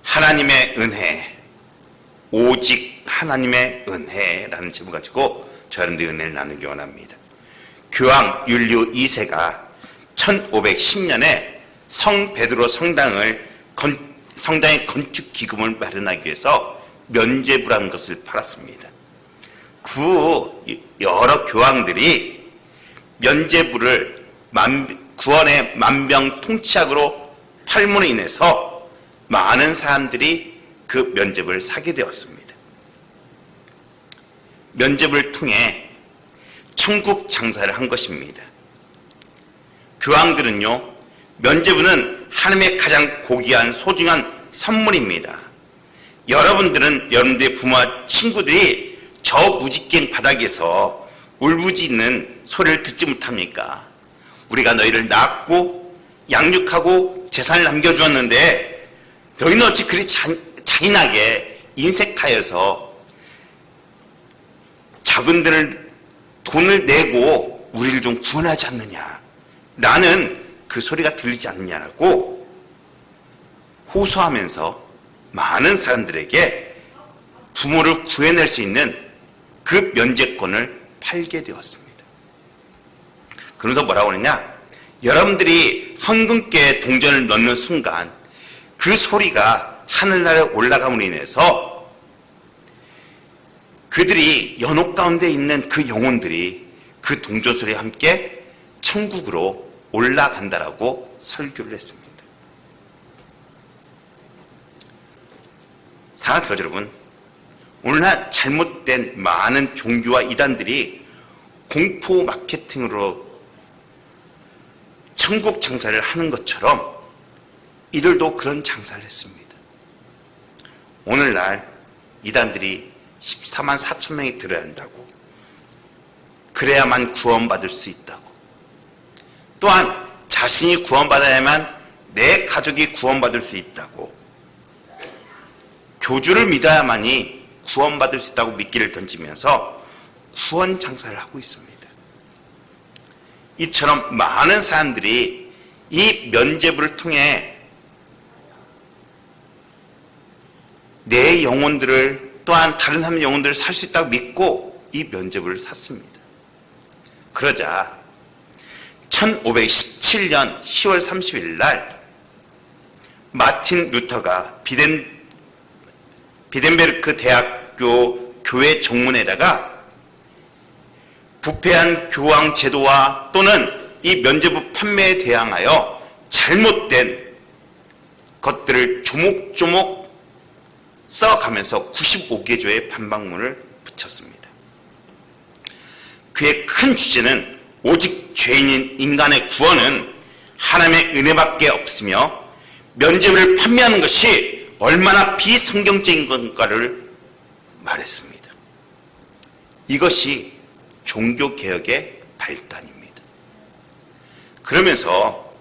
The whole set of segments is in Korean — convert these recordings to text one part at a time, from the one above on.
하나님의 은혜, 오직 하나님의 은혜라는 제목 가지고 여러분들의 은혜를 나누기 원합니다. 교황 율리오 2세가 1510년에 성 베드로 성당의 건축 기금을 마련하기 위해서 면죄부라는 것을 팔았습니다. 그 후 여러 교황들이 면죄부를 구원의 만병통치약으로 팔므로 인해서 많은 사람들이 그 면죄부를 사게 되었습니다. 면죄부를 통해 천국 장사를 한 것입니다. 교황들은요, 면죄부는 하나님의 가장 고귀한 소중한 선물입니다. 여러분들은 여러분들의 부모와 친구들이 저 무지갱 바닥에서 울부짖는 소리를 듣지 못합니까? 우리가 너희를 낳았고 양육하고 재산을 남겨주었는데 너희는 어찌 그리 잔인하게 인색하여서 자분들을 돈을 내고 우리를 좀 구원하지 않느냐, 라는 그 소리가 들리지 않느냐라고 호소하면서 많은 사람들에게 부모를 구해낼 수 있는 그 면죄권을 팔게 되었습니다. 그러면서 뭐라고 하느냐, 여러분들이 헌금께 동전을 넣는 순간 그 소리가 하늘나라에 올라감으로 인해서 그들이 연옥 가운데 있는 그 영혼들이 그 동전 소리와 함께 천국으로 올라간다라고 설교를 했습니다. 사랑하는 교회 여러분, 오늘날 잘못된 많은 종교와 이단들이 공포 마케팅으로 천국 장사를 하는 것처럼 이들도 그런 장사를 했습니다. 오늘날 이단들이 14만 4천 명이 들어야 한다고, 그래야만 구원받을 수 있다고, 또한 자신이 구원받아야만 내 가족이 구원받을 수 있다고, 교주를 믿어야만이 구원받을 수 있다고 미끼를 던지면서 구원 장사를 하고 있습니다. 이처럼 많은 사람들이 이 면죄부를 통해 내 영혼들을, 또한 다른 사람의 영혼들을 살 수 있다고 믿고 이 면죄부를 샀습니다. 그러자 1517년 10월 30일 날 마틴 루터가 비덴베르크 대학교 교회 정문에다가 부패한 교황 제도와 또는 이 면죄부 판매에 대항하여 잘못된 것들을 조목조목 써가면서 95개조의 반박문을 붙였습니다. 그의 큰 주제는 오직 죄인인 인간의 구원은 하나님의 은혜밖에 없으며 면죄부를 판매하는 것이 얼마나 비성경적인 건가를 말했습니다. 이것이 종교개혁의 발단입니다. 그러면서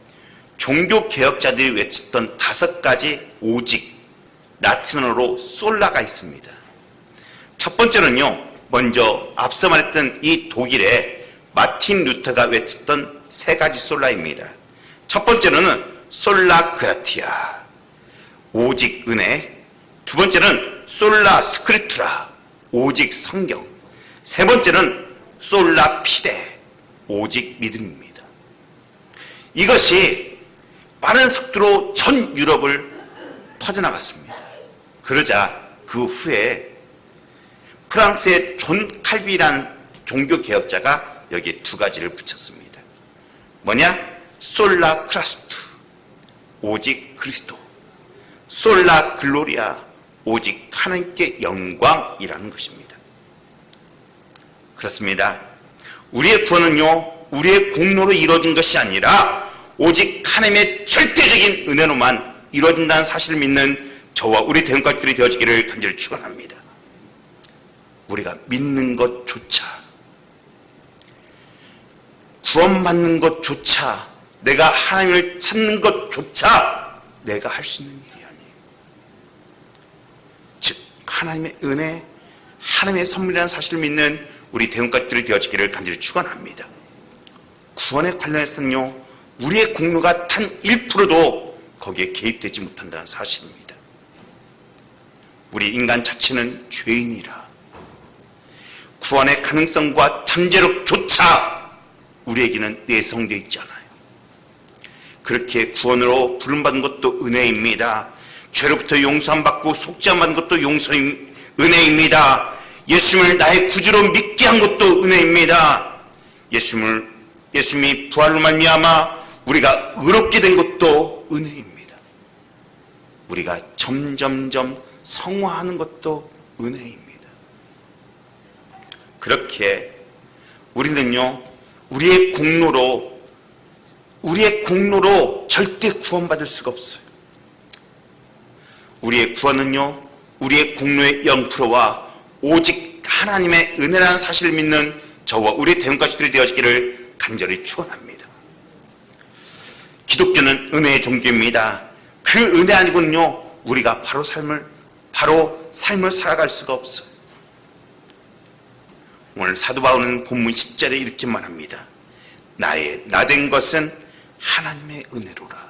종교개혁자들이 외쳤던 5가지 오직, 라틴어로 솔라가 있습니다. 첫 번째는요, 먼저 앞서 말했던 이 독일의 마틴 루터가 외쳤던 3가지 솔라입니다. 첫 번째는 솔라 그라티아, 오직 은혜. 두 번째는 솔라 스크립투라, 오직 성경. 세 번째는 솔라 피데, 오직 믿음입니다. 이것이 빠른 속도로 전 유럽을 퍼져나갔습니다. 그러자 그 후에 프랑스의 존 칼비라는 종교개혁자가 여기에 2가지를 붙였습니다. 뭐냐? 솔라 크라스투, 오직 그리스도. 솔라 글로리아, 오직 하나님께 영광이라는 것입니다. 그렇습니다. 우리의 구원은요, 우리의 공로로 이루어진 것이 아니라 오직 하나님의 절대적인 은혜로만 이루어진다는 사실을 믿는 저와 우리 대형가족들이 되어지기를 간절히 축원합니다. 우리가 믿는 것조차, 구원받는 것조차, 내가 하나님을 찾는 것조차 내가 할 수 있는 일이 아니에요. 즉 하나님의 은혜, 하나님의 선물이라는 사실을 믿는 우리 대형가족들이 되어지기를 간절히 축원합니다. 구원에 관련해서는요, 우리의 공로가 단 1%도 거기에 개입되지 못한다는 사실입니다. 우리 인간 자체는 죄인이라 구원의 가능성과 잠재력조차 우리에게는 내성되어 있지 않아요. 그렇게 구원으로 부름받은 것도 은혜입니다. 죄로부터 용서함받고 속죄함받은 것도 은혜입니다. 예수님을 나의 구주로 믿게 한 것도 은혜입니다. 예수님이 부활로 말미암아 우리가 의롭게 된 것도 은혜입니다. 우리가 점점점 성화하는 것도 은혜입니다. 그렇게 우리는요, 우리의 공로로 절대 구원받을 수가 없어요. 우리의 구원은요, 우리의 공로의 0%와 오직 하나님의 은혜라는 사실을 믿는 저와 우리의 대응가족들이 되어지기를 간절히 축원합니다. 기독교는 은혜의 종교입니다. 그 은혜 아니고는요, 우리가 바로 삶을 살아갈 수가 없어요. 오늘 사도 바울은 본문 10절에 이렇게 말합니다. 나 된 것은 하나님의 은혜로라.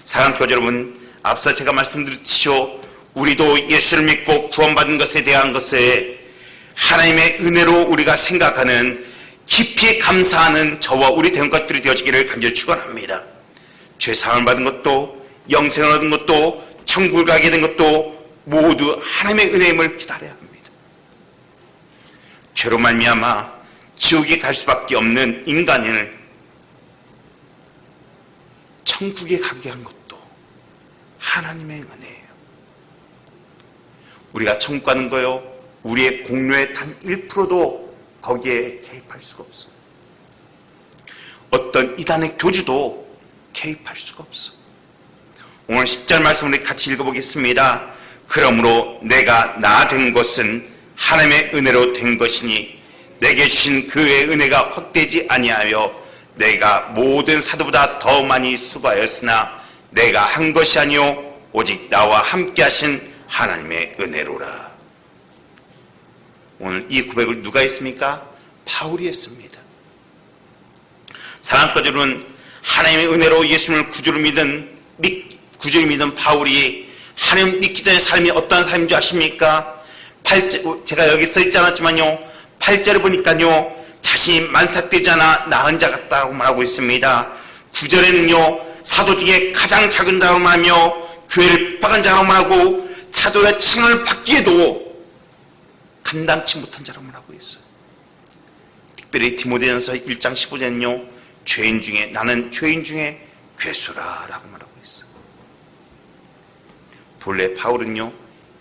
사랑하는 여러분, 앞서 제가 말씀드렸듯이 우리도 예수를 믿고 구원받은 것에 대한 것에 하나님의 은혜로 우리가 생각하는 깊이 감사하는 저와 우리 대응가족들이 되어지기를 간절히 축원합니다. 죄 사함을 받은 것도 영생을 얻은 것도 천국을 가게 된 것도 모두 하나님의 은혜임을 기다려야 합니다. 죄로 말미암아 지옥에 갈 수밖에 없는 인간을 천국에 가게 한 것도 하나님의 은혜예요. 우리가 천국 가는 거요, 우리의 공로의 단 1%도 거기에 개입할 수가 없어요. 어떤 이단의 교주도 개입할 수가 없어. 오늘 10절 말씀을 같이 읽어보겠습니다. 그러므로 내가 나 된 것은 하나님의 은혜로 된 것이니 내게 주신 그의 은혜가 헛되지 아니하여 내가 모든 사도보다 더 많이 수고하였으나 내가 한 것이 아니요 오직 나와 함께 하신 하나님의 은혜로라. 오늘 이 고백을 누가 했습니까? 바울이 했습니다. 사랑하는 여러분, 하나님의 은혜로 예수님을 구주로 믿은 바울이 하나님 믿기 전에 삶이 어떤 삶인 줄 아십니까? 제가 여기 써있지 않았지만요, 8절을 보니까요, 자신이 만삭되지 않아 나은 자 같다고 말하고 있습니다. 9절에는요, 사도 중에 가장 작은 자로 말하며 교회를 핍박한 자로 말하고 사도의 칭을 받기에도 감당치 못한 자로 말하고 있어요. 특별히 디모데전서 1장 15절은요, 나는 죄인 중에 괴수라 라고 말하고 있어요. 본래 바울은요,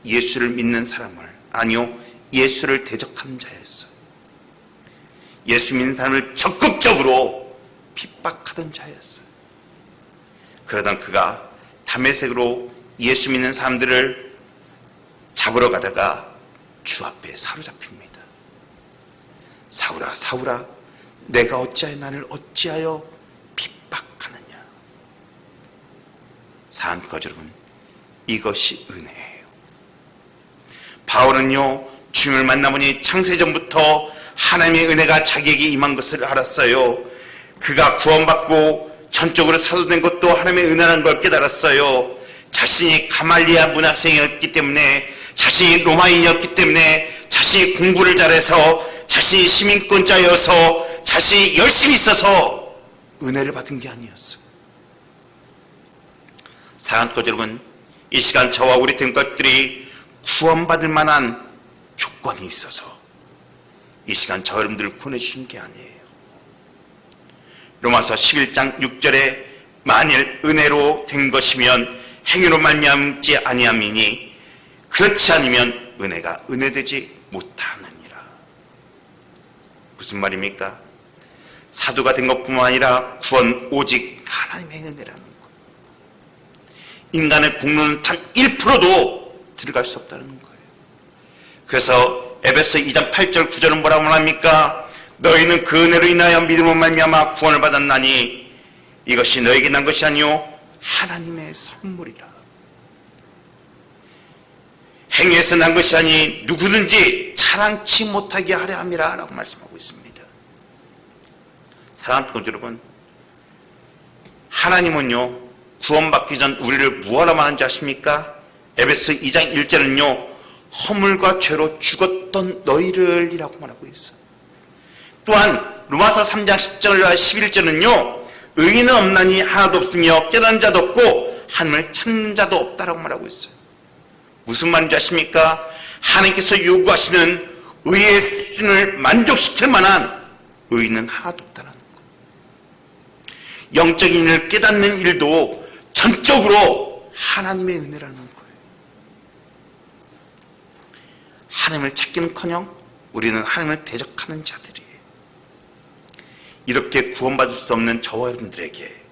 예수를 믿는 사람을, 아니요, 예수를 대적하는 자였어요. 예수 믿는 사람을 적극적으로 핍박하던 자였어요. 그러던 그가 다메섹으로 예수 믿는 사람들을 잡으러 가다가 주 앞에 사로잡힙니다. 사울아, 사울아, 내가 어찌하여 나를 어찌하여 핍박하느냐. 사랑하는 여러분, 이것이 은혜예요. 바울은요, 주님을 만나보니 창세전부터 하나님의 은혜가 자기에게 임한 것을 알았어요. 그가 구원받고 전적으로 사도된 것도 하나님의 은혜라는 걸 깨달았어요. 자신이 가말리아 문학생이었기 때문에, 자신이 로마인이었기 때문에, 자신이 공부를 잘해서, 자신이 시민권자여서, 자신이 열심히 있어서 은혜를 받은 게 아니었어요. 사랑하는 여러분, 이 시간 저와 우리 된 것들이 구원받을 만한 조건이 있어서 이 시간 저 여러분들을 구원해주신 게 아니에요. 로마서 11장 6절에 만일 은혜로 된 것이면 행위로 말미암지 아니함이니 그렇지 않으면 은혜가 은혜되지 못하느니라. 무슨 말입니까? 사도가 된 것뿐만 아니라 구원 오직 하나님의 은혜라는 것. 인간의 공로는 단 1%도 들어갈 수 없다는 거예요. 그래서 에베소 2장 8절 9절은 뭐라고 말합니까? 너희는 그 은혜로 인하여 믿음으로 말미암아 구원을 받았나니 이것이 너에게 난 것이 아니요 하나님의 선물이라. 행위에서 난 것이 아니 누구든지 자랑치 못하게 하려 함이라 라고 말씀하고 있습니다. 사랑하는 여러분, 하나님은요 구원받기 전 우리를 무엇으로 말하는지 아십니까? 에베소 2장 1절은요, 허물과 죄로 죽었던 너희를 이라고 말하고 있어요. 또한 로마서 3장 10절과 11절은요, 의인은 없나니 하나도 없으며 깨닫는 자도 없고 하나님을 찾는 자도 없다라고 말하고 있어요. 무슨 말인지 아십니까? 하나님께서 요구하시는 의의 수준을 만족시킬 만한 의인은 하나도 없다는 것. 영적인 일을 깨닫는 일도 전적으로 하나님의 은혜라는 거예요. 하나님을 찾기는커녕 우리는 하나님을 대적하는 자들이에요. 이렇게 구원받을 수 없는 저와 여러분들에게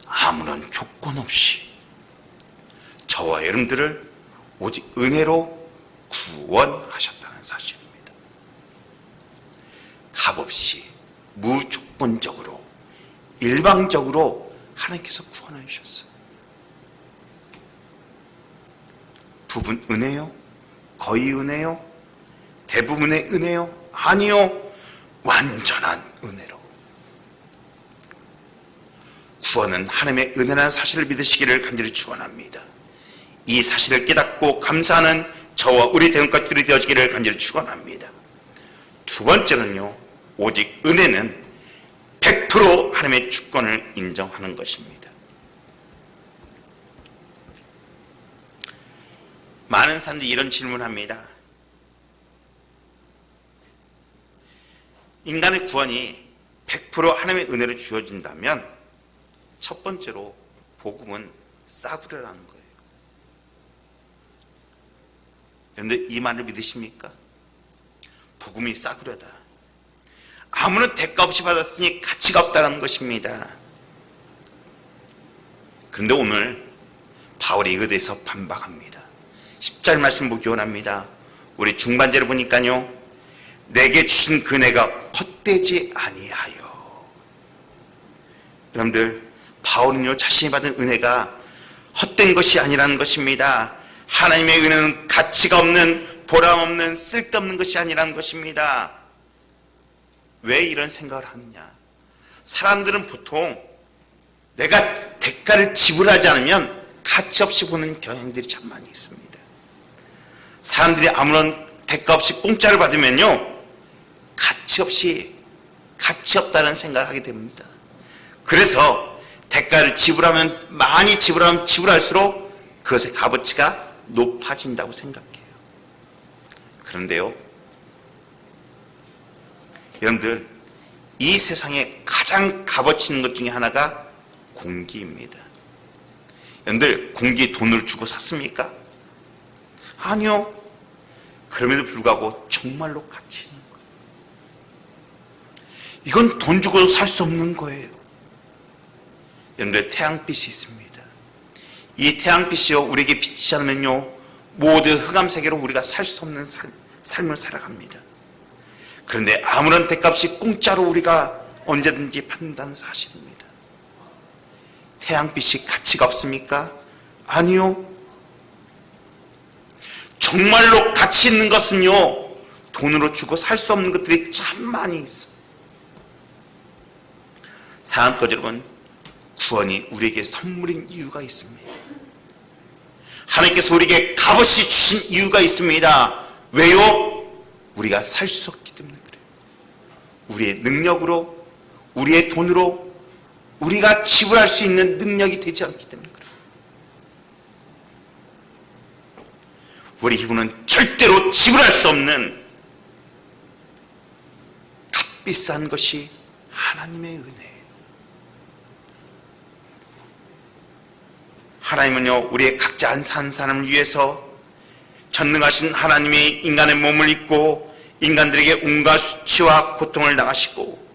아무런 조건 없이 저와 여러분들을 오직 은혜로 구원하셨다는 사실입니다. 값없이 무조건적으로 일방적으로 하나님께서 구원해 주셨어요. 부분 은혜요? 거의 은혜요? 대부분의 은혜요? 아니요. 완전한 은혜로. 구원은 하나님의 은혜라는 사실을 믿으시기를 간절히 축원합니다. 이 사실을 깨닫고 감사하는 저와 우리 대원가족들이 되어지기를 간절히 축원합니다. 두 번째는요, 오직 은혜는 100% 하나님의 주권을 인정하는 것입니다. 많은 사람들이 이런 질문합니다. 인간의 구원이 100% 하나님의 은혜로 주어진다면 첫 번째로 복음은 싸구려라는 거예요. 여러분들 이 말을 믿으십니까? 복음이 싸구려다. 아무런 대가 없이 받았으니 가치가 없다는 것입니다. 그런데 오늘 바울이 이것에 대해서 반박합니다. 10절 말씀 보기 원합니다. 우리 중반절을 보니까요, 내게 주신 그 은혜가 헛되지 아니하여. 여러분들, 바울은요, 자신이 받은 은혜가 헛된 것이 아니라는 것입니다. 하나님의 은혜는 가치가 없는, 보람없는, 쓸데없는 것이 아니라는 것입니다. 왜 이런 생각을 하느냐? 사람들은 보통 내가 대가를 지불하지 않으면 가치 없이 보는 경향들이 참 많이 있습니다. 사람들이 아무런 대가 없이 공짜를 받으면요, 가치 없다는 생각을 하게 됩니다. 그래서 대가를 지불하면, 많이 지불하면 지불할수록 그것의 값어치가 높아진다고 생각해요. 그런데요, 여러분들, 이 세상에 가장 값어치 있는 것 중에 하나가 공기입니다. 여러분들, 공기 돈을 주고 샀습니까? 아니요. 그럼에도 불구하고 정말로 가치 있는 거예요. 이건 돈 주고 살 수 없는 거예요. 여러분들, 태양빛이 있습니다. 이 태양빛이요, 우리에게 비치지 않으면요, 모두 흑암 세계로 우리가 살 수 없는 삶을 살아갑니다. 그런데 아무런 대값이 공짜로 우리가 언제든지 받는다는 사실입니다. 태양빛이 가치가 없습니까? 아니요. 정말로 가치 있는 것은요, 돈으로 주고 살 수 없는 것들이 참 많이 있습니다. 사랑하는 여러분, 구원이 우리에게 선물인 이유가 있습니다. 하나님께서 우리에게 값없이 주신 이유가 있습니다. 왜요? 우리가 살 수 없기 때문에 그래요. 우리의 능력으로, 우리의 돈으로 우리가 지불할 수 있는 능력이 되지 않기 때문에 그래요. 우리 힘으로는 절대로 지불할 수 없는 값비싼 것이 하나님의 은혜예요. 하나님은요, 우리의 각자 한 사람을 위해서 전능하신 하나님이 인간의 몸을 입고 인간들에게 온갖 수치와 고통을 당하시고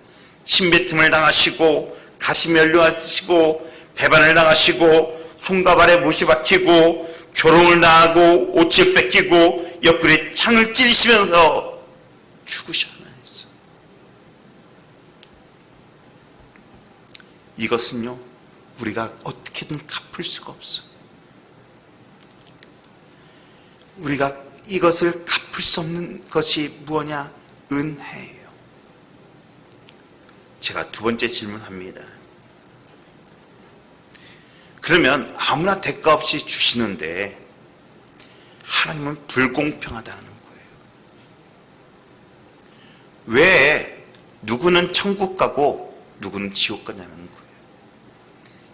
침뱉음을 당하시고 가시면류가 쓰시고 배반을 당하시고 손과 발에 못이 박히고 조롱을 당하고 옷을 뺏기고 옆구리에 창을 찌르시면서 죽으셔야만 했어. 이것은요, 우리가 어떻게든 갚을 수가 없어. 우리가 이것을 갚을 수 없는 것이 무엇냐? 은혜예요. 제가 두 번째 질문합니다. 그러면 아무나 대가 없이 주시는데 하나님은 불공평하다는 거예요. 왜 누구는 천국 가고 누구는 지옥 가냐는 거예요.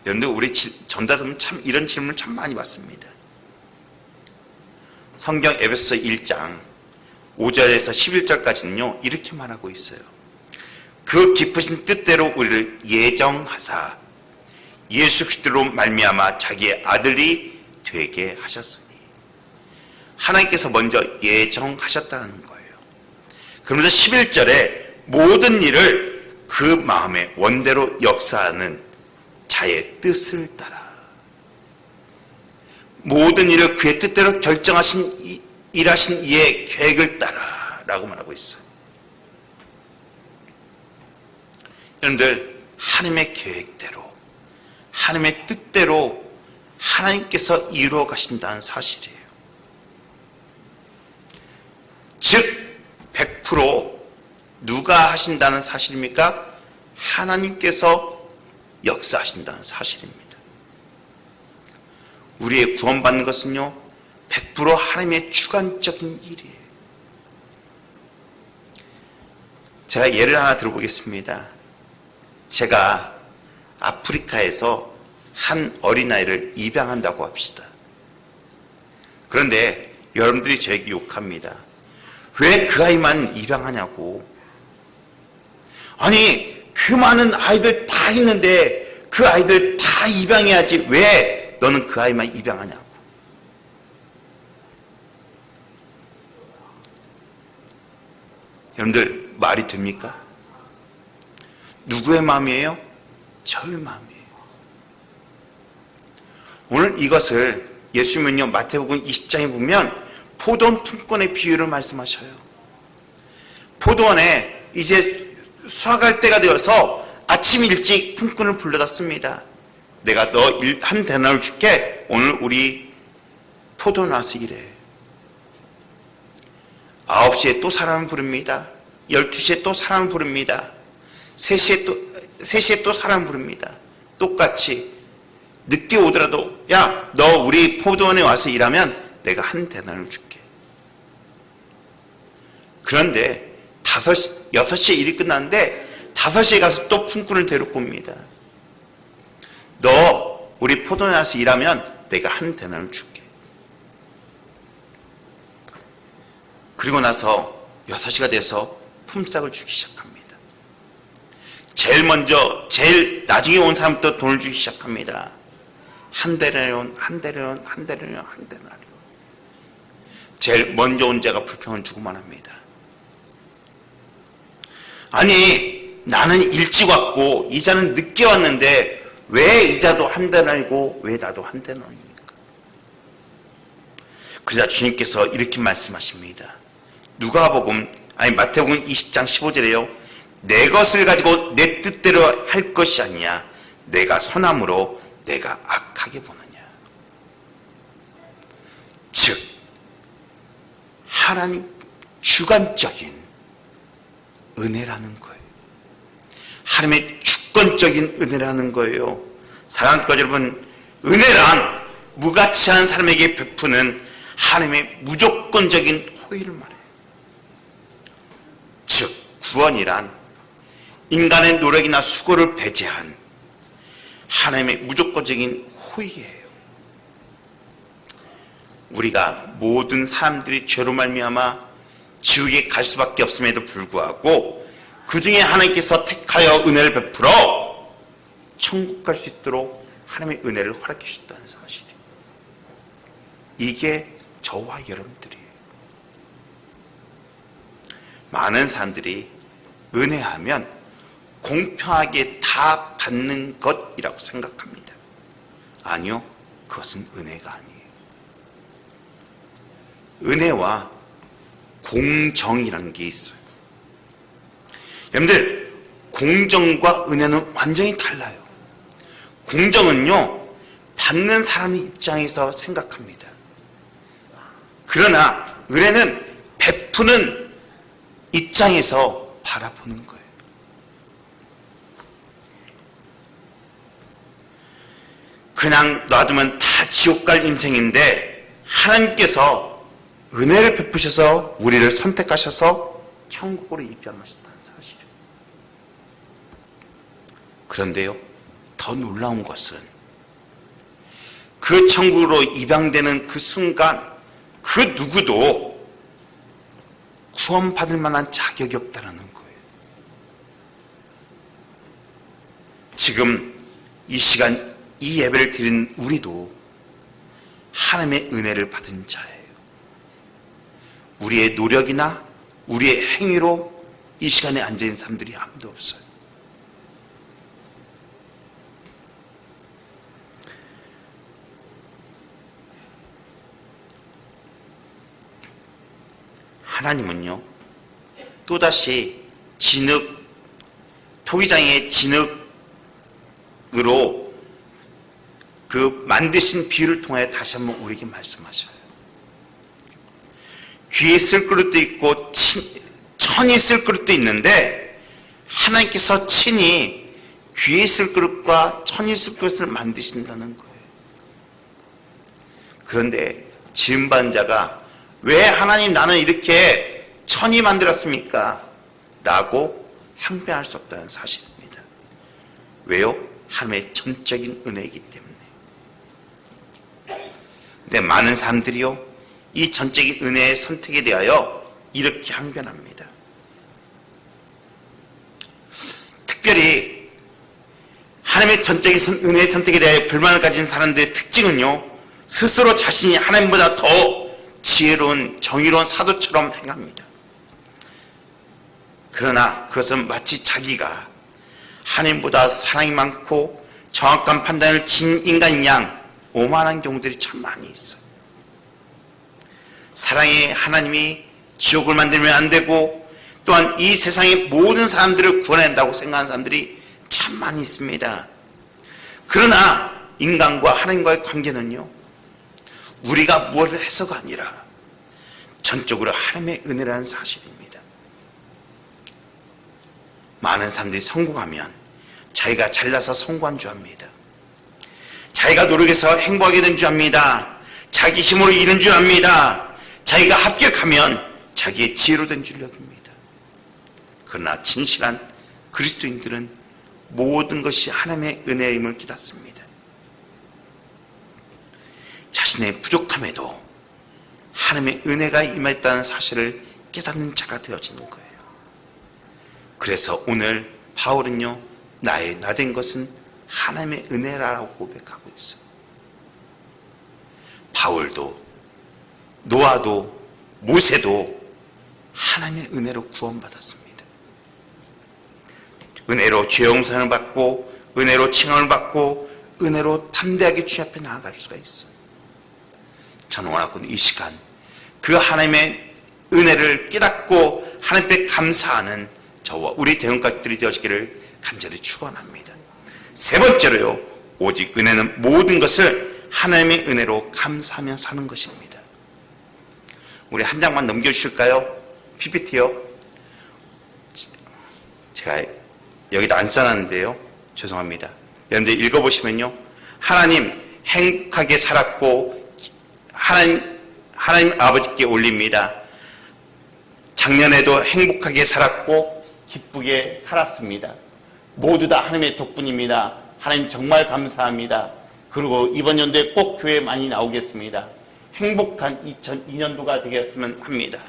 여러분들 우리 전도하면 참 이런 질문을 참 많이 받습니다. 성경 에베소서 1장 5절에서 11절까지는요 이렇게 말하고 있어요. 그 깊으신 뜻대로 우리를 예정하사 예수 그리스도로 말미암아 자기의 아들이 되게 하셨으니, 하나님께서 먼저 예정하셨다는 거예요. 그러면서 11절에 모든 일을 그 마음의 원대로 역사하는 자의 뜻을 따라, 모든 일을 그의 뜻대로 결정하신 일하신 이의 계획을 따라 라고 말하고 있어요. 여러분들, 하나님의 계획대로, 하나님의 뜻대로 하나님께서 이루어 가신다는 사실이에요. 즉 100% 누가 하신다는 사실입니까? 하나님께서 역사하신다는 사실입니다. 우리의 구원받는 것은요 100% 하나님의 주관적인 일이에요. 제가 예를 하나 들어보겠습니다. 제가 아프리카에서 한 어린아이를 입양한다고 합시다. 그런데 여러분들이 저에게 욕합니다. 왜 그 아이만 입양하냐고. 아니 그 많은 아이들 다 있는데 그 아이들 다 입양해야지 왜 너는 그 아이만 입양하냐고. 여러분들 말이 됩니까? 누구의 마음이에요? 저의 마음이에요. 오늘 이것을 예수님은요 마태복음 20장에 보면 포도원 품권의 비유를 말씀하셔요. 포도원에 이제 수확할 때가 되어서 아침 일찍 품꾼을 불러다 씁니다. 내가 너 한 데나를 줄게. 오늘 우리 포도원 와서 일해. 9시에 또 사람을 부릅니다. 12시에 또 사람을 부릅니다. 3시에 또 사람을 부릅니다. 똑같이 늦게 오더라도 야, 너 우리 포도원에 와서 일하면 내가 한 데나를 줄게. 그런데 6시에 일이 끝났는데 5시에 가서 또 품꾼을 데리고 옵니다. 너 우리 포도원에 와서 일하면 내가 한 데나를 줄게. 그리고 나서 6시가 돼서 품삯을 주기 시작합니다. 제일 나중에 온 사람부터 돈을 주기 시작합니다. 한 데나리온. 제일 먼저 온 자가 불평을 주고만 합니다. 아니 나는 일찍 왔고 이자는 늦게 왔는데 왜 이자도 한 데나리고 왜 나도 한 데나리입니까? 그러자 주님께서 이렇게 말씀하십니다. 마태복음 20장 15절에요. 내 것을 가지고 내 뜻대로 할 것이 아니냐. 내가 선함으로 내가 악하게 보느냐. 즉 하나님 주관적인 은혜라는 거예요. 하나님의 주권적인 은혜라는 거예요. 사랑하는 여러분, 은혜란 무가치한 사람에게 베푸는 하나님의 무조건적인 호의를 말해요. 즉 구원이란 인간의 노력이나 수고를 배제한 하나님의 무조건적인 호의예요. 우리가 모든 사람들이 죄로 말미암아 지옥에 갈 수밖에 없음에도 불구하고 그 중에 하나님께서 택하여 은혜를 베풀어 천국 갈 수 있도록 하나님의 은혜를 허락해 주셨다는 사실이에요. 이게 저와 여러분들이에요. 많은 사람들이 은혜하면 공평하게 다 받는 것이라고 생각합니다. 아니요, 그것은 은혜가 아니에요. 은혜와 공정이라는 게 있어요. 여러분들, 공정과 은혜는 완전히 달라요. 공정은요, 받는 사람의 입장에서 생각합니다. 그러나 은혜는 베푸는 입장에서 바라보는 거예요. 그냥 놔두면 다 지옥 갈 인생인데 하나님께서 은혜를 베푸셔서 우리를 선택하셔서 천국으로 입양하셨다는 사실이에요. 그런데요, 더 놀라운 것은 그 천국으로 입양되는 그 순간 그 누구도 구원받을 만한 자격이 없다는 거예요. 지금 이 시간 이 예배를 드린 우리도 하나님의 은혜를 받은 자예요. 우리의 노력이나 우리의 행위로 이 시간에 앉아있는 사람들이 아무도 없어요. 하나님은요, 또다시 토기장의 진흙으로 그 만드신 비유를 통해 다시 한번 우리에게 말씀하셔요. 귀에 쓸 그릇도 있고 천이 쓸 그릇도 있는데 하나님께서 친히 귀에 쓸 그릇과 천이 쓸 그릇을 만드신다는 거예요. 그런데 지음받은 자가 왜 하나님 나는 이렇게 천이 만들었습니까? 라고 항변할 수 없다는 사실입니다. 왜요? 하나님의 전적인 은혜이기 때문에. 근데 많은 사람들이요, 이 전적인 은혜의 선택에 대하여 이렇게 항변합니다. 특별히 하나님의 전적인 은혜의 선택에 대하여 불만을 가진 사람들의 특징은요, 스스로 자신이 하나님보다 더 지혜로운 정의로운 사도처럼 행합니다. 그러나 그것은 마치 자기가 하나님보다 사랑이 많고 정확한 판단을 진 인간인 양 오만한 경우들이 참 많이 있어요. 사랑의 하나님이 지옥을 만들면 안 되고 또한 이 세상의 모든 사람들을 구원한다고 생각하는 사람들이 참 많이 있습니다. 그러나 인간과 하나님과의 관계는요, 우리가 무엇을 해서가 아니라 전적으로 하나님의 은혜라는 사실입니다. 많은 사람들이 성공하면 자기가 잘나서 성공한 줄 압니다. 자기가 노력해서 행복하게 된 줄 압니다. 자기 힘으로 이룬 줄 압니다. 자기가 합격하면 자기의 지혜로 된 줄 여깁니다. 그러나 진실한 그리스도인들은 모든 것이 하나님의 은혜임을 깨닫습니다. 자신의 부족함에도 하나님의 은혜가 임했다는 사실을 깨닫는 자가 되어지는 거예요. 그래서 오늘 바울은요, 나의 나된 것은 하나님의 은혜라고 고백하고 있어요. 바울도 노아도 모세도 하나님의 은혜로 구원받았습니다. 은혜로 죄 용서를 받고 은혜로 칭함을 받고 은혜로 담대하게 주님 앞에 나아갈 수가 있어요. 저는 원하거든 이 시간 그 하나님의 은혜를 깨닫고 하나님께 감사하는 저와 우리 대원가족들이 되어지기를 간절히 축원합니다. 세 번째로요, 오직 은혜는 모든 것을 하나님의 은혜로 감사하며 사는 것입니다. 우리 한 장만 넘겨주실까요? PPT요. 제가 여기다 안 써놨는데요, 죄송합니다. 여러분들 읽어보시면요, 하나님 행복하게 살았고 하나님 아버지께 올립니다. 작년에도 행복하게 살았고 기쁘게 살았습니다. 모두 다 하나님의 덕분입니다. 하나님 정말 감사합니다. 그리고 이번 연도에 꼭 교회 많이 나오겠습니다. 행복한 2002년도가 되겠으면 합니다.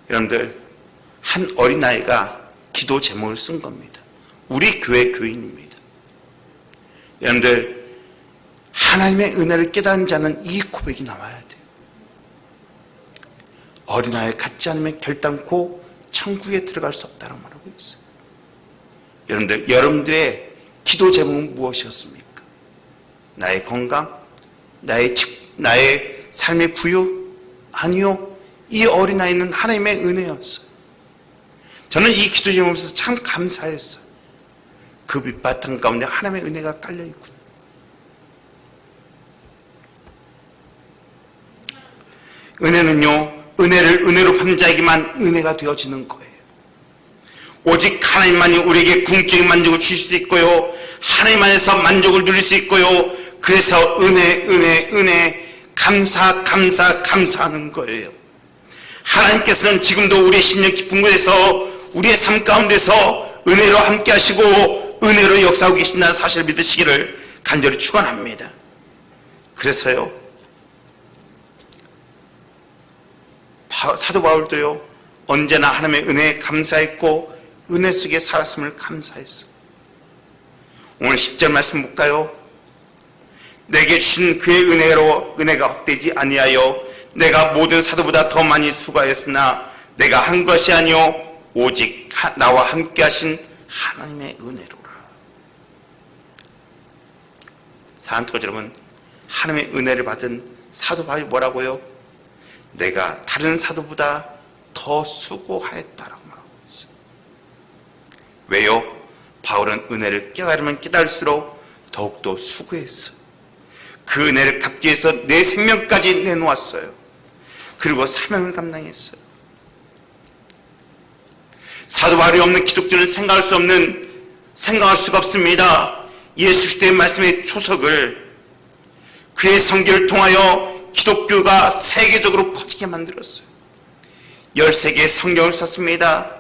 여러분들, 한 어린아이가 기도 제목을 쓴 겁니다. 우리 교회 교인입니다. 여러분들, 하나님의 은혜를 깨닫는 자는 이 고백이 나와야 돼요. 어린아이 갖지 않으면 결단코 천국에 들어갈 수 없다고 말하고 있어요. 여러분들, 여러분들의 기도 제목은 무엇이었습니까? 나의 건강? 나의 삶의 부유? 아니요. 이 어린아이는 하나님의 은혜였어요. 저는 이 기도 제목에서 참 감사했어요. 그 밑바탕 가운데 하나님의 은혜가 깔려있군요. 은혜는요, 은혜를 은혜로 받는 자에게만 은혜가 되어지는 거예요. 오직 하나님만이 우리에게 궁극적인 만족을 주실 수 있고요, 하나님 안에서 만족을 누릴 수 있고요. 그래서 은혜 감사하는 거예요. 하나님께서는 지금도 우리의 심령 깊은 곳에서 우리의 삶 가운데서 은혜로 함께 하시고 은혜로 역사하고 계신다는 사실을 믿으시기를 간절히 축원합니다. 그래서요, 사도 바울도요, 언제나 하나님의 은혜에 감사했고 은혜 속에 살았음을 감사했어요. 오늘 10절 말씀 볼까요? 내게 주신 그의 은혜로 은혜가 헛되지 아니하여 내가 모든 사도보다 더 많이 수고하였으나 내가 한 것이 아니요 오직 나와 함께 하신 하나님의 은혜로라. 사랑하는 여러분, 하나님의 은혜를 받은 사도 바울이 뭐라고요? 내가 다른 사도보다 더 수고하였다라고 말하고 있어요. 왜요? 바울은 은혜를 깨달으면 깨달을수록 더욱더 수고했어요. 그 은혜를 갚기 위해서 내 생명까지 내놓았어요. 그리고 사명을 감당했어요. 사도 바울이 없는 기독교는 생각할 수가 없습니다. 예수 그리스도의 말씀의 초석을, 그의 선교를 통하여 기독교가 세계적으로 퍼지게 만들었어요. 13개의 성경을 썼습니다.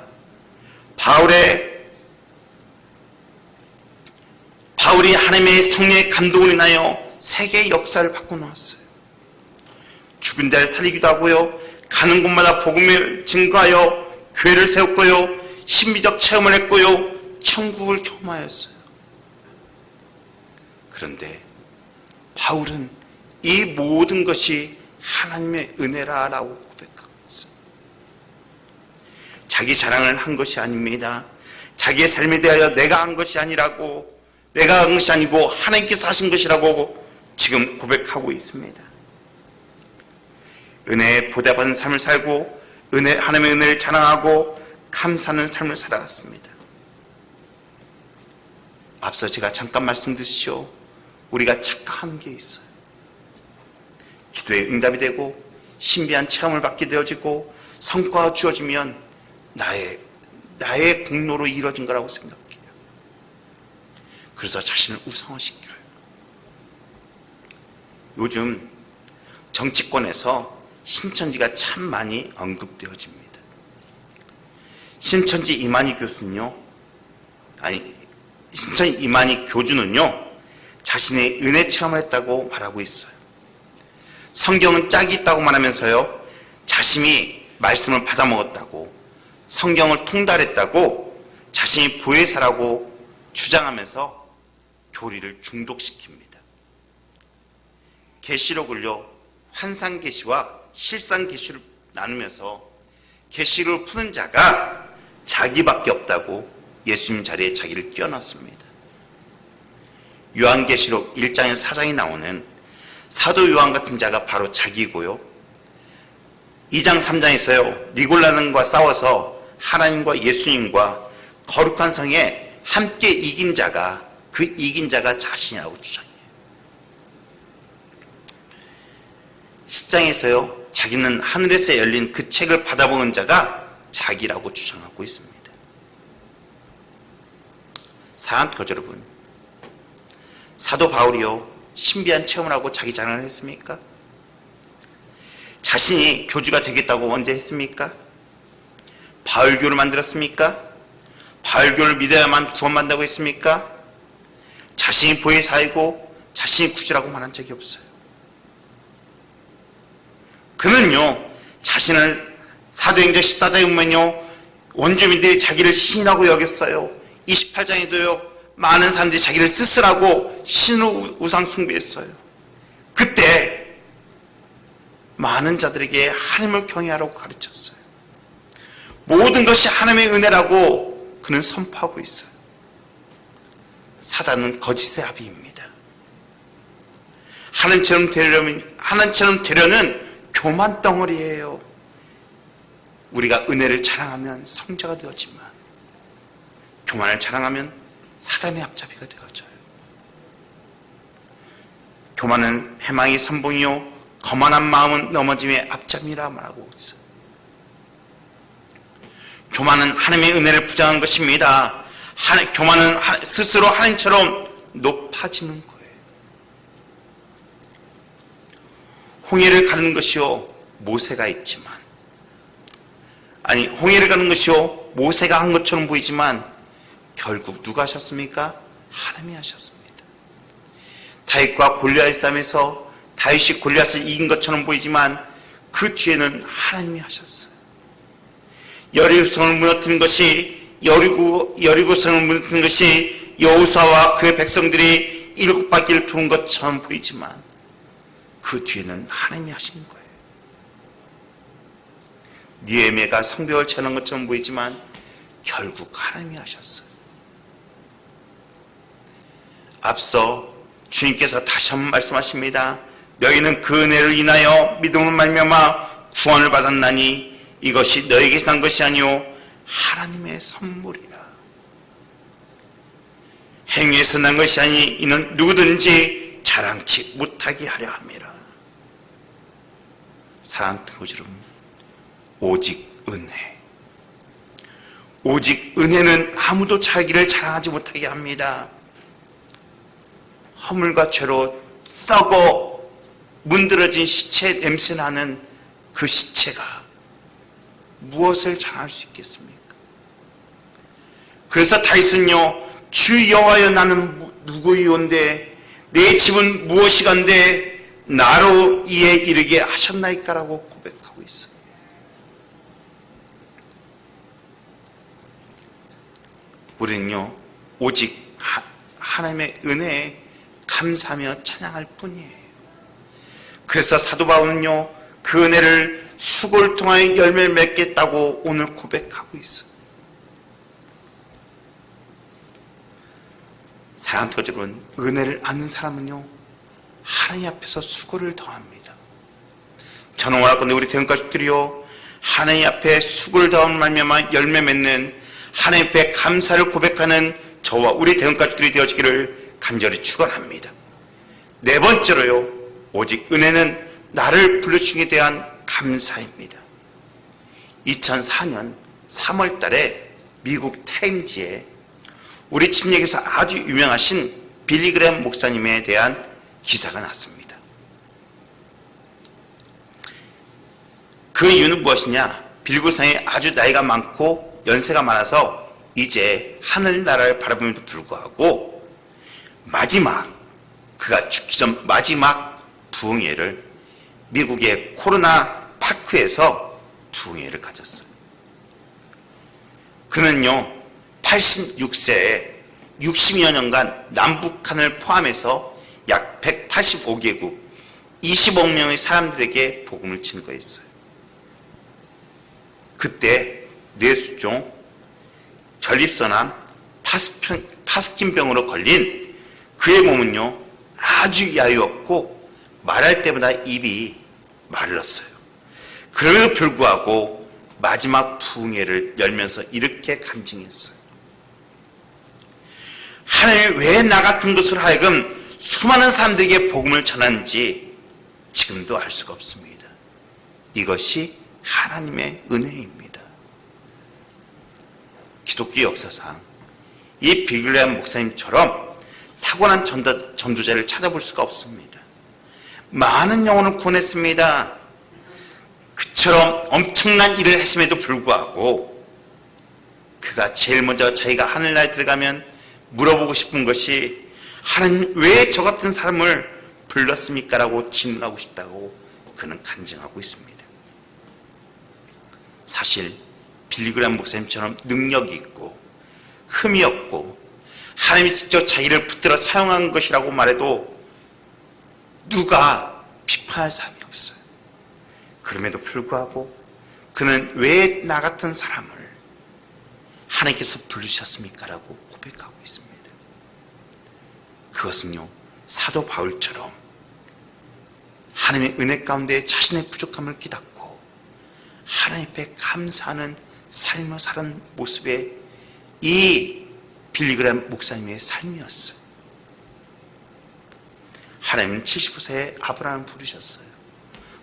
바울이 하나님의 성령의 감동을 인하여 세계의 역사를 바꿔놓았어요. 죽은 자를 살리기도 하고요, 가는 곳마다 복음을 증거하여 교회를 세웠고요, 신비적 체험을 했고요, 천국을 경험하였어요. 그런데 바울은 이 모든 것이 하나님의 은혜라고 고백하고 있어요. 자기 자랑을 한 것이 아닙니다. 자기의 삶에 대하여 내가 한 것이 아니라고, 내가 한 것이 아니고 하나님께서 하신 것이라고 지금 고백하고 있습니다. 은혜에 보답하는 삶을 살고 하나님의 은혜를 자랑하고 감사하는 삶을 살아갔습니다. 앞서 제가 잠깐 말씀드렸죠. 우리가 착각하는 게 있어요. 기도에 응답이 되고 신비한 체험을 받게 되어지고 성과가 주어지면 나의 공로로 이루어진 거라고 생각해요. 그래서 자신을 우상화시켜요. 요즘 정치권에서 신천지가 참 많이 언급되어집니다. 신천지 이만희 교주는요, 자신의 은혜 체험을 했다고 말하고 있어요. 성경은 짝이 있다고 말하면서요, 자신이 말씀을 받아먹었다고, 성경을 통달했다고 자신이 보혜사라고 주장하면서 교리를 중독시킵니다. 계시록을요, 환상계시와 실상계시를 나누면서 계시를 푸는 자가 자기밖에 없다고 예수님 자리에 자기를 끼워놨습니다. 요한계시록 1장에 4장이 나오는 사도 요한 같은 자가 바로 자기고요, 2장 3장에서요 니골라는과 싸워서 하나님과 예수님과 거룩한 성에 함께 이긴 자가, 그 이긴 자가 자신이라고 주장해요. 10장에서요 자기는 하늘에서 열린 그 책을 받아보는 자가 자기라고 주장하고 있습니다. 사랑하는 교회 여러분, 사도 바울이요 신비한 체험을 하고 자기 자랑을 했습니까? 자신이 교주가 되겠다고 언제 했습니까? 바울교를 만들었습니까? 바울교를 믿어야만 구원받는다고 했습니까? 자신이 보혜사이고 자신이 구주라고 말한 적이 없어요. 그는요, 자신을 사도행전 14장에 보면요, 원주민들이 자기를 신이라고 여겼어요. 28장에도요, 많은 사람들이 자기를 스스라고 신으로 우상 숭배했어요. 그때 많은 자들에게 하나님을 경외하라고 가르쳤어요. 모든 것이 하나님의 은혜라고 그는 선포하고 있어요. 사단은 거짓의 아비입니다. 하나님처럼 되려는 교만 덩어리예요. 우리가 은혜를 자랑하면 성자가 되었지만 교만을 자랑하면 사단의 앞잡이가 되어져요. 교만은 패망의 선봉이요 거만한 마음은 넘어짐의 앞잡이라 말하고 있어요. 교만은 하나님의 은혜를 부정한 것입니다. 교만은 스스로 하나님처럼 높아지는 거예요. 홍해를 가는 것이요 모세가 있지만, 아니 홍해를 가는 것이요 모세가 한 것처럼 보이지만 결국 누가 하셨습니까? 하나님이 하셨습니다. 다윗과 골리앗의 싸움에서 다윗이 골리앗을 이긴 것처럼 보이지만 그 뒤에는 하나님이 하셨어요. 여리고성을 무너뜨린 것이 여리고성을 무너뜨린 것이 여호수아와 그의 백성들이 7바퀴를 도는 것처럼 보이지만 그 뒤에는 하나님이 하신 거예요. 느헤미야가 성벽을 채우는 것처럼 보이지만 결국 하나님이 하셨어요. 앞서 주님께서 다시 한번 말씀하십니다. 너희는 그 은혜를 인하여 믿음으로 말미암아 구원을 받았나니 이것이 너희에게서 난 것이 아니요 하나님의 선물이라. 행위에서 난 것이 아니 이는 누구든지 자랑치 못하게 하려 함이라. 사랑하는 교주름, 오직 은혜. 오직 은혜는 아무도 자기를 자랑하지 못하게 합니다. 허물과 죄로 썩어 문드러진 시체 냄새나는 그 시체가 무엇을 자랑할 수 있겠습니까? 그래서 다윗은요, 주 여호와여 나는 누구이온데 내 집은 무엇이간데 나로 이에 이르게 하셨나이까라고 고백하고 있어요. 우리는요 오직 하나님의 은혜에 감사하며 찬양할 뿐이에요. 그래서 사도 바울은요 그 은혜를 수고를 통하여 열매를 맺겠다고 오늘 고백하고 있어요. 사랑하는 여러분, 은혜를 아는 사람은요 하나님 앞에서 수고를 더합니다. 저는 원하건대 우리 대원 가족들이요 하나님 앞에 수고를 더하는 말미암아 열매 맺는 하나님 앞에 감사를 고백하는 저와 우리 대원 가족들이 되어지기를 간절히 축원합니다. 네 번째로요, 오직 은혜는 나를 불러주신 에 대한 감사입니다. 2004년 3월 달에 미국 타임지에 우리 침례교에서 아주 유명하신 빌리 그레이엄 목사님에 대한 기사가 났습니다. 그 이유는 무엇이냐? 빌리 목사님이 아주 나이가 많고 연세가 많아서 이제 하늘나라를 바라보면도 불구하고 마지막, 그가 죽기 전 마지막 부흥회를 미국의 코로나 파크에서 부흥회를 가졌어요. 그는요 86세에 60여 년간 남북한을 포함해서 약 185개국 20억 명의 사람들에게 복음을 증거했어요. 그때 뇌수종, 전립선암, 파스킨병으로 걸린 그의 몸은요 아주 야유었고 말할 때마다 입이 말랐어요. 그럼에도 불구하고 마지막 부흥회를 열면서 이렇게 간증했어요. 하나님이 왜 나 같은 것으로 하여금 수많은 사람들에게 복음을 전하는지 지금도 알 수가 없습니다. 이것이 하나님의 은혜입니다. 기독교 역사상 이 빌리 그레이엄 목사님처럼 타고난 전도자를 찾아볼 수가 없습니다. 많은 영혼을 구원했습니다. 그처럼 엄청난 일을 했음에도 불구하고 그가 제일 먼저 자기가 하늘나라에 들어가면 물어보고 싶은 것이 하나님 왜 저 같은 사람을 불렀습니까? 라고 질문하고 싶다고 그는 간증하고 있습니다. 사실 빌리 그레이엄 목사님처럼 능력이 있고 흠이 없고 하나님이 직접 자기를 붙들어 사용한 것이라고 말해도 누가 비판할 사람이 없어요. 그럼에도 불구하고 그는 왜 나 같은 사람을 하나님께서 부르셨습니까? 라고 고백하고 있습니다. 그것은요 사도 바울처럼 하나님의 은혜 가운데 자신의 부족함을 깨닫고 하나님 앞에 감사하는 삶을 사는 모습의 이 빌리 그레이엄 목사님의 삶이었어요. 하나님은 75세에 아브라함을 부르셨어요.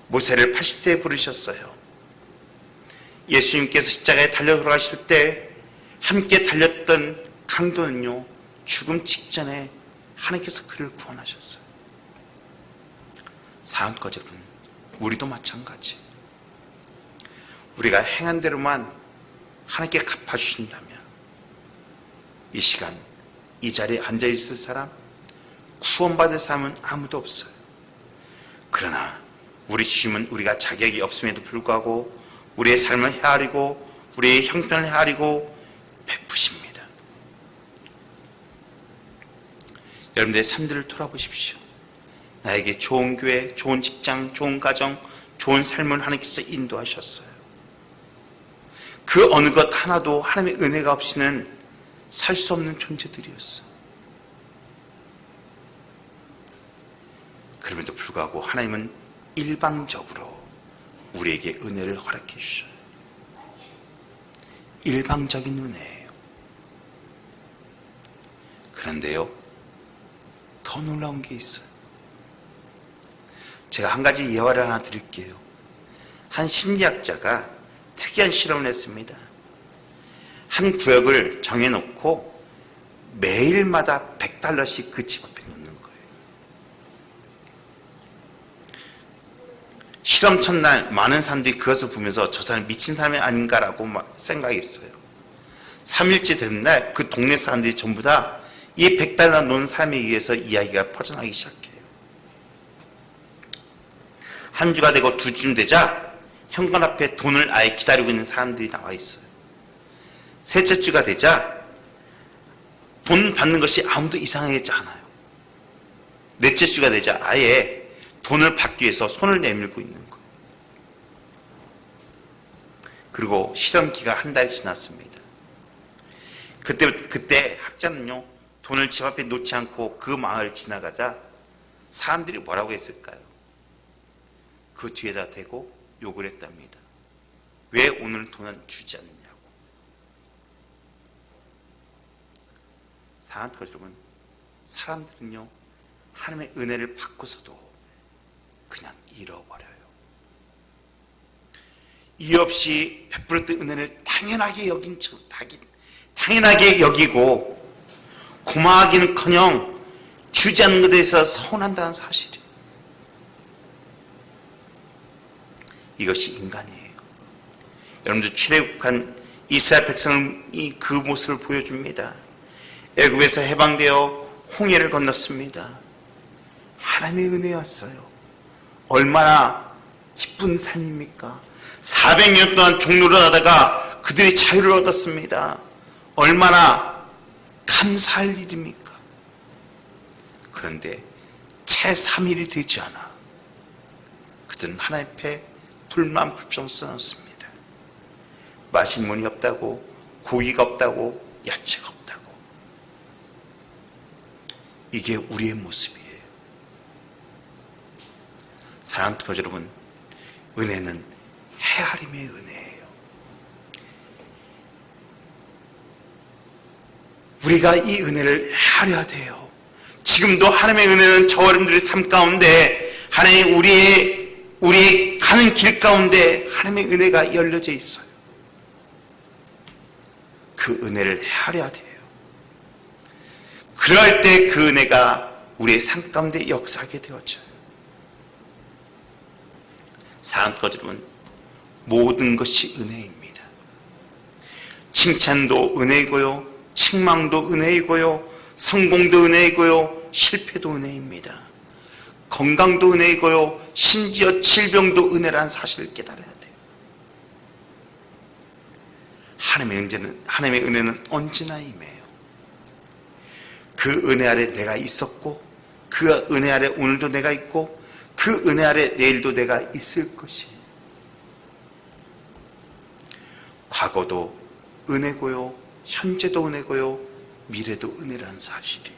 모세를 80세에 부르셨어요. 예수님께서 십자가에 달려 돌아가실 때 함께 달렸던 강도는요 죽음 직전에 하나님께서 그를 구원하셨어요. 사랑하는 여러분, 우리도 마찬가지. 우리가 행한 대로만 하나님께 갚아주신다면 이 시간 이 자리에 앉아있을 사람, 구원받을 사람은 아무도 없어요. 그러나 우리 주님은 우리가 자격이 없음에도 불구하고 우리의 삶을 헤아리고 우리의 형편을 헤아리고 베푸십니다. 여러분들의 삶들을 돌아보십시오. 나에게 좋은 교회, 좋은 직장, 좋은 가정, 좋은 삶을 하나님께서 인도하셨어요. 그 어느 것 하나도 하나님의 은혜가 없이는 살 수 없는 존재들이었어요. 그럼에도 불구하고 하나님은 일방적으로 우리에게 은혜를 허락해 주셔요. 일방적인 은혜예요. 그런데요, 더 놀라운 게 있어요. 제가 한 가지 예화를 하나 드릴게요. 한 심리학자가 특이한 실험을 했습니다. 한 구역을 정해놓고 매일마다 $100씩 그 집 앞에 놓는 거예요. 실험 첫날 많은 사람들이 그것을 보면서 저 사람이 미친 사람이 아닌가라고 생각했어요. 3일째 되는 날 그 동네 사람들이 전부 다 이 $100 놓은 사람에 의해서 이야기가 퍼져나기 시작해요. 한 주가 되고 두 주쯤 되자 현관 앞에 돈을 아예 기다리고 있는 사람들이 나와 있어요. 셋째 주가 되자 돈 받는 것이 아무도 이상하지 않아요. 넷째 주가 되자 아예 돈을 받기 위해서 손을 내밀고 있는 거예요. 그리고 실험 기간 한 달이 지났습니다. 그때 학자는요, 돈을 집 앞에 놓지 않고 그 마을 지나가자 사람들이 뭐라고 했을까요? 그 뒤에다 대고 욕을 했답니다. 왜 오늘 돈은 주지 않느냐고. 사랑하는 여러분, 사람들은요, 하나님의 은혜를 받고서도 그냥 잃어버려요. 이유 없이 베풀었던 은혜를 당연하게 당연하게 여기고 고마워하기는커녕 주지 않는 것에 대해서 서운한다는 사실이에요. 이것이 인간이에요. 여러분들 출애굽한 이스라엘 백성이 그 모습을 보여줍니다. 애굽에서 해방되어 홍해를 건넜습니다. 하나님의 은혜였어요. 얼마나 기쁜 삶입니까? 400년 동안 종로를 하다가 그들이 자유를 얻었습니다. 얼마나 감사할 일입니까? 그런데 채 3일이 되지 않아 그들은 하나님 앞에 불만 불평 써놨습니다. 마실 물이 없다고, 고기가 없다고, 야채가 없다고. 이게 우리의 모습이에요. 사랑하는 여러분, 은혜는 헤아림의 은혜예요. 우리가 이 은혜를 헤아려야 돼요. 지금도 하나님의 은혜는 저와 여러분들의 삶 가운데, 하나님 우리의 가는 길 가운데 하나님의 은혜가 열려져 있어요. 그 은혜를 헤아려야 돼요. 그럴 때 그 은혜가 우리의 삶 가운데 역사하게 되어져요. 사랑하는 여러분, 모든 것이 은혜입니다. 칭찬도 은혜이고요, 책망도 은혜이고요, 성공도 은혜이고요, 실패도 은혜입니다. 건강도 은혜이고요, 심지어 질병도 은혜라는 사실을 깨달아야 돼요. 하나님의 은혜는 언제나 임해요. 그 은혜 아래 내가 있었고, 그 은혜 아래 오늘도 내가 있고, 그 은혜 아래 내일도 내가 있을 것이에요. 과거도 은혜고요, 현재도 은혜고요, 미래도 은혜라는 사실이에요.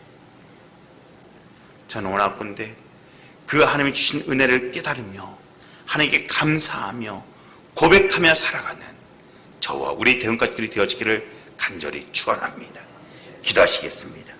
저는 원하건대 그 하나님이 주신 은혜를 깨달으며 하나님께 감사하며 고백하며 살아가는 저와 우리 대원가족들이 되어지기를 간절히 축원합니다. 기도하시겠습니다.